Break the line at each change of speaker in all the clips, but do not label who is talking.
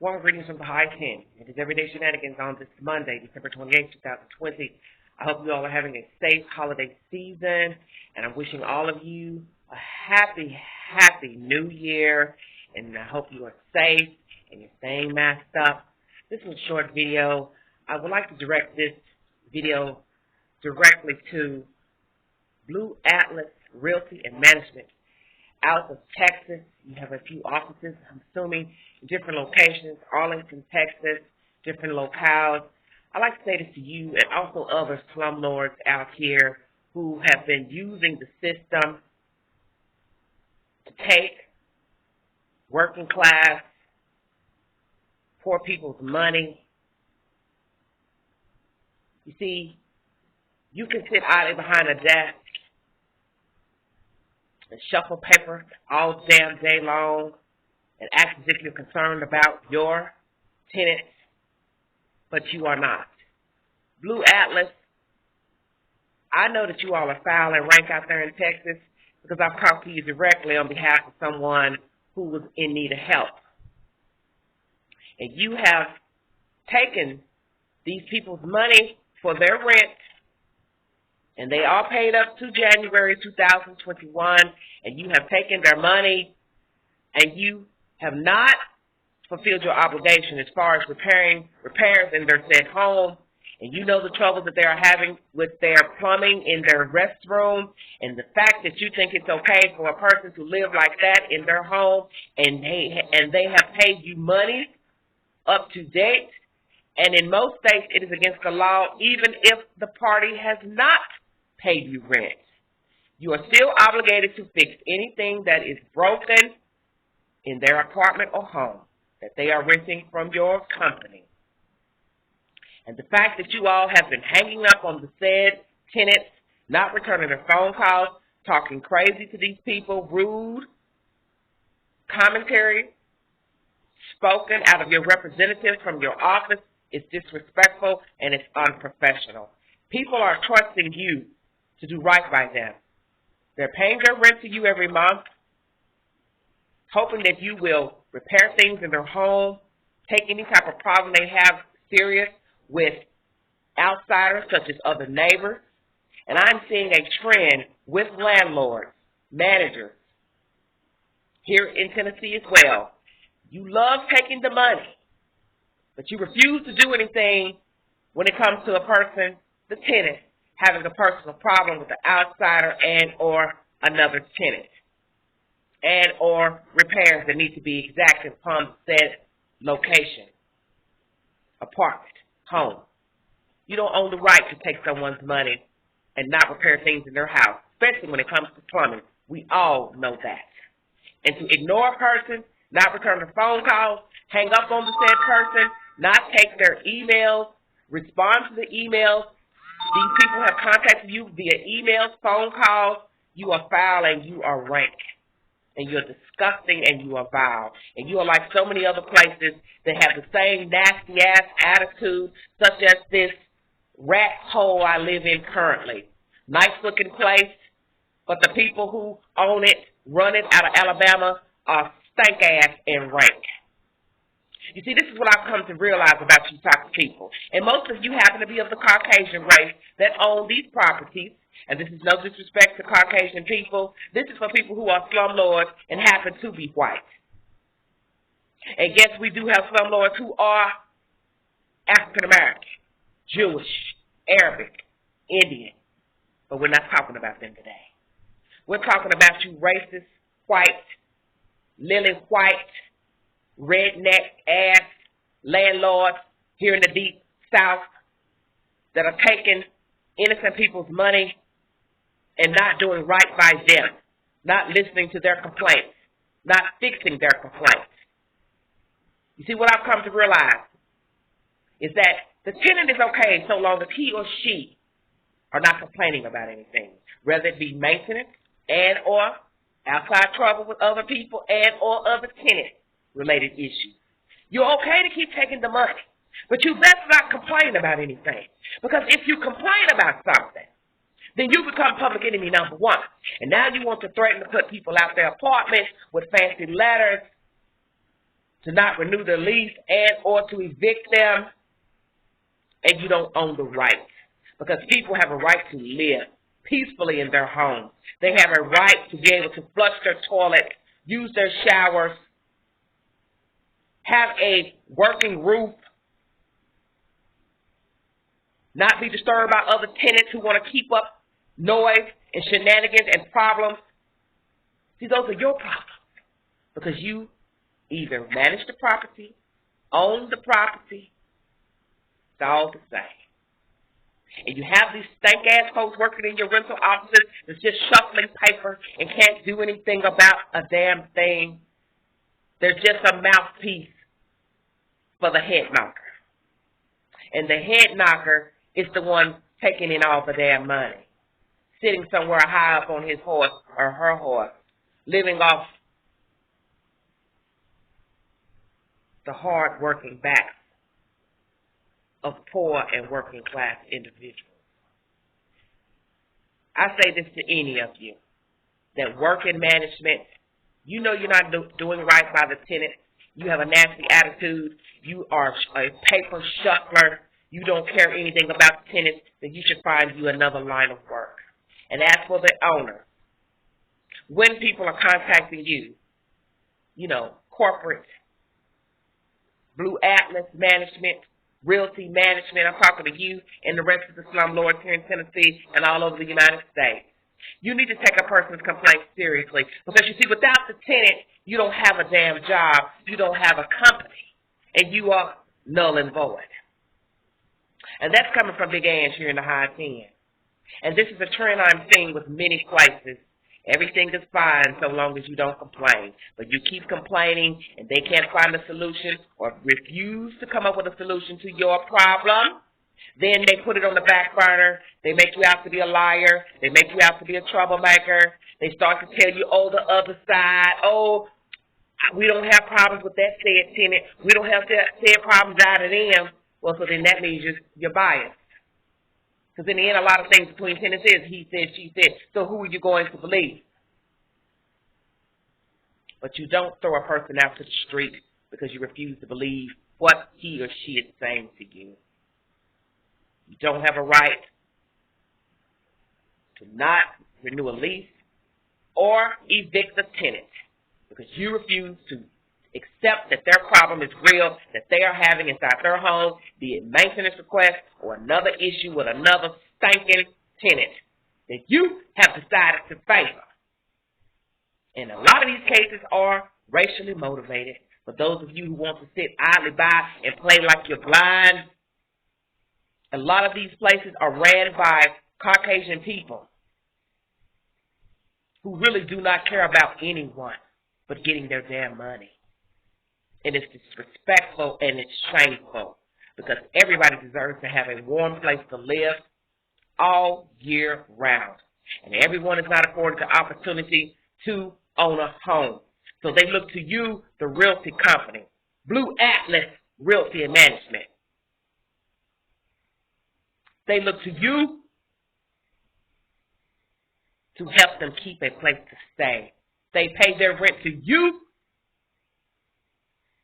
Warm greetings from the high 10. It is Everyday Shenanigans on this Monday, December 28, 2020. I hope you all are having a safe holiday season, and I'm wishing all of you a happy new year, and I hope you are safe and you're staying masked up. This is a short video. I would like to direct this video directly to Blue Atlas Realty and Management out of Texas. You have a few offices, I'm assuming, in different locations, Arlington, Texas, different locales. I'd like to say this to you and also other slumlords out here who have been using the system to take working class, poor people's money. You see, you can sit idly behind a desk and shuffle paper all damn day long and act as if you're concerned about your tenants, but you are not. Blue Atlas, I know that you all are foul and rank out there in Texas because I've talked to you directly on behalf of someone who was in need of help. And you have taken these people's money for their rent, and they all paid up to January 2021, and you have taken their money, and you have not fulfilled your obligation as far as repairs in their said home, and you know the troubles that they are having with their plumbing in their restroom, and the fact that you think it's okay for a person to live like that in their home, and they have paid you money up to date, and in most states it is against the law even if the party has not paid you rent. You are still obligated to fix anything that is broken in their apartment or home that they are renting from your company. And the fact that you all have been hanging up on the said tenants, not returning their phone calls, talking crazy to these people, rude commentary spoken out of your representatives from your office is disrespectful and it's unprofessional. People are trusting you to do right by them. They're paying their rent to you every month, hoping that you will repair things in their home, take any type of problem they have serious with outsiders such as other neighbors. And I'm seeing a trend with landlords, managers, here in Tennessee as well. You love taking the money, but you refuse to do anything when it comes to a person, the tenant, having a personal problem with the outsider and or another tenant, and or repairs that need to be exacted upon said location, apartment, home. You don't own the right to take someone's money and not repair things in their house, especially when it comes to plumbing. We all know that. And to ignore a person, not return their phone calls, hang up on the said person, not take their emails, respond to the emails. These people have contacted you via emails, phone calls. You are foul and you are rank. And you're disgusting and you are vile. And you are like so many other places that have the same nasty-ass attitude, such as this rat hole I live in currently. Nice-looking place, but the people who own it, run it out of Alabama, are stank-ass and rank. You see, this is what I've come to realize about you type of people. And most of you happen to be of the Caucasian race that own these properties. And this is no disrespect to Caucasian people. This is for people who are slumlords and happen to be white. And yes, we do have slumlords who are African American, Jewish, Arabic, Indian. But we're not talking about them today. We're talking about you racist, white, lily white, redneck ass landlords here in the deep south that are taking innocent people's money and not doing right by them, not listening to their complaints, not fixing their complaints. You see, what I've come to realize is that the tenant is okay so long as he or she are not complaining about anything, whether it be maintenance and or outside trouble with other people and or other tenant-related issues. You're okay to keep taking the money, but you best not complain about anything. Because if you complain about something, then you become public enemy number one. And now you want to threaten to put people out their apartments with fancy letters to not renew the lease and or to evict them, and you don't own the right. Because people have a right to live peacefully in their homes. They have a right to be able to flush their toilet, use their showers, have a working roof, not be disturbed by other tenants who want to keep up noise and shenanigans and problems. See, those are your problems because you either manage the property, own the property, it's all the same. And you have these stank-ass folks working in your rental offices that's just shuffling paper and can't do anything about a damn thing. They're just a mouthpiece for the head knocker. And the head knocker is the one taking in all the damn money, sitting somewhere high up on his horse or her horse, living off the hard-working backs of poor and working-class individuals. I say this to any of you that work in management. You know you're not doing right by the tenant. You have a nasty attitude. You are a paper shuffler. You don't care anything about the tenants. Then you should find you another line of work. And as for the owner, when people are contacting you, corporate, Blue Atlas Management, Realty Management, I'm talking to you and the rest of the slumlords here in Tennessee and all over the United States. You need to take a person's complaint seriously because, you see, without the tenant, you don't have a damn job, you don't have a company, and you are null and void. And that's coming from Big Ange here in the high 10. And this is a trend I'm seeing with many places. Everything is fine so long as you don't complain. But you keep complaining and they can't find a solution or refuse to come up with a solution to your problem. Then they put it on the back burner. They make you out to be a liar. They make you out to be a troublemaker. They start to tell you, the other side, we don't have problems with that said tenant. We don't have said problems out of them. Well, so then that means you're biased. Because in the end, a lot of things between tenants is he said, she said. So who are you going to believe? But you don't throw a person out to the street because you refuse to believe what he or she is saying to you. You don't have a right to not renew a lease or evict the tenant because you refuse to accept that their problem is real, that they are having inside their home, be it maintenance request or another issue with another stinking tenant that you have decided to favor. And a lot of these cases are racially motivated. For those of you who want to sit idly by and play like you're blind, a lot of these places are ran by Caucasian people who really do not care about anyone but getting their damn money. And it's disrespectful and it's shameful because everybody deserves to have a warm place to live all year round. And everyone is not afforded the opportunity to own a home. So they look to you, the realty company, Blue Atlas Realty and Management. They look to you to help them keep a place to stay. They pay their rent to you,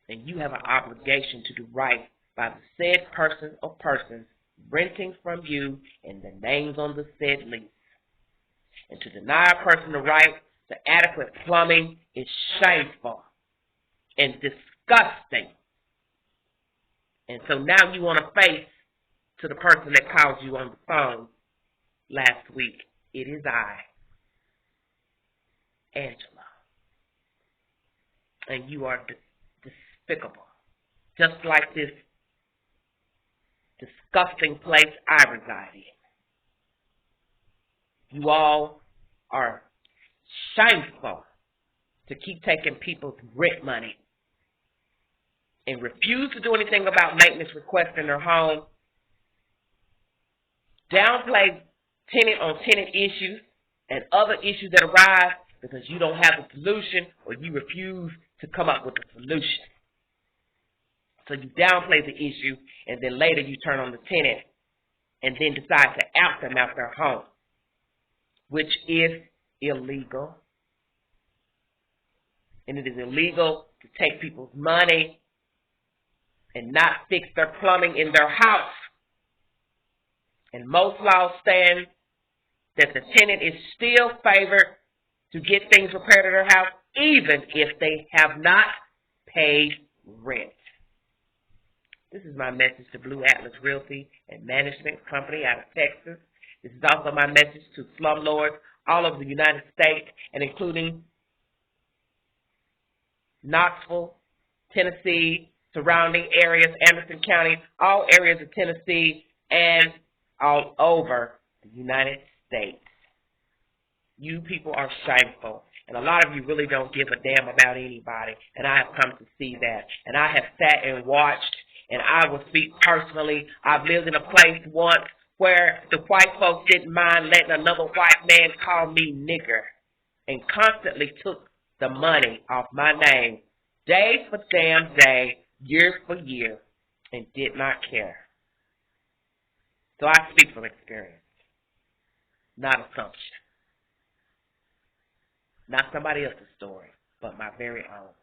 and you have an obligation to do right by the said person or persons renting from you and the names on the said lease. And to deny a person the right to adequate plumbing is shameful and disgusting. And so now you want to face to the person that called you on the phone last week. It is I, Angela. And you are despicable. Just like this disgusting place I reside in. You all are shameful to keep taking people's rent money and refuse to do anything about maintenance requests in their home. Downplay tenant-on-tenant issues and other issues that arise because you don't have a solution or you refuse to come up with a solution. So you downplay the issue and then later you turn on the tenant and then decide to out them out their home, which is illegal. And it is illegal to take people's money and not fix their plumbing in their house. And most laws stand that the tenant is still favored to get things repaired at their house, even if they have not paid rent. This is my message to Blue Atlas Realty and Management Company out of Texas. This is also my message to slumlords all over the United States, and including Knoxville, Tennessee, surrounding areas, Anderson County, all areas of Tennessee, and all over the United States. You people are shameful, and a lot of you really don't give a damn about anybody, and I have come to see that. And I have sat and watched, and I will speak personally. I've lived in a place once where the white folks didn't mind letting another white man call me nigger, and constantly took the money off my name, day for damn day, year for year, and did not care. So I speak from experience, not assumption. Not somebody else's story, but my very own.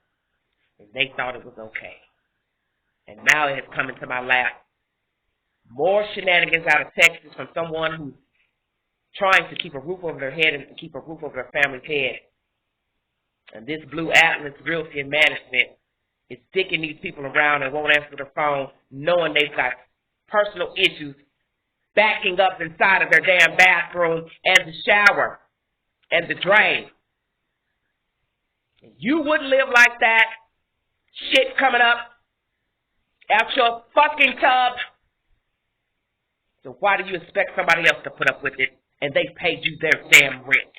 And they thought it was okay. And now it has come into my lap. More shenanigans out of Texas from someone who's trying to keep a roof over their head and to keep a roof over their family's head. And this Blue Atlas Realty and Management is dicking these people around and won't answer their phone, knowing they've got personal issues backing up inside of their damn bathroom and the shower and the drain. You wouldn't live like that. Shit coming up out your fucking tub. So why do you expect somebody else to put up with it and they paid you their damn rent?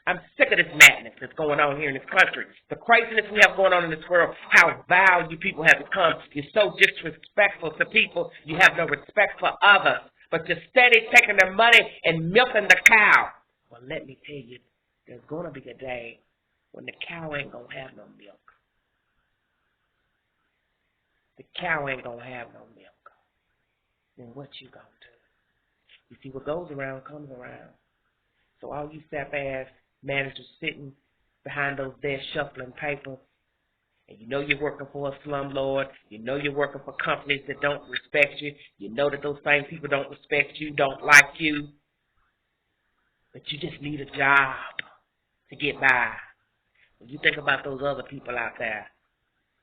I'm sick of this madness that's going on here in this country. The craziness we have going on in this world, how vile you people have become. You're so disrespectful to people. You have no respect for others. But you're steady taking their money and milking the cow. Well, let me tell you, there's going to be a day when the cow ain't going to have no milk. The cow ain't going to have no milk. Then what you going to do? You see, what goes around comes around. So all you sap-ass managers sitting behind those desks shuffling paper, and you know you're working for a slumlord, you know you're working for companies that don't respect you, you know that those same people don't respect you, don't like you, but you just need a job to get by. When you think about those other people out there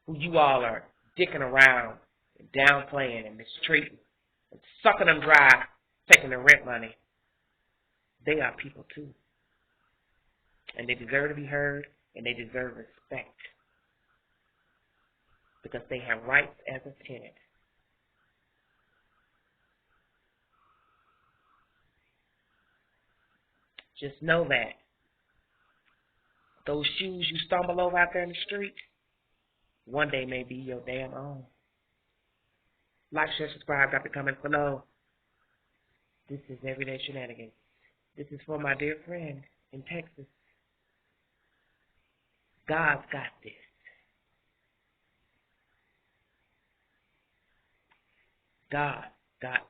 who you all are dicking around and downplaying and mistreating and sucking them dry, taking their rent money, they are people too. And they deserve to be heard, and they deserve respect because they have rights as a tenant. Just know that those shoes you stumble over out there in the street, one day may be your damn own. Like, share, subscribe, got to comment below. This is Everyday Shenanigans. This is for my dear friend in Texas. God's got this. God got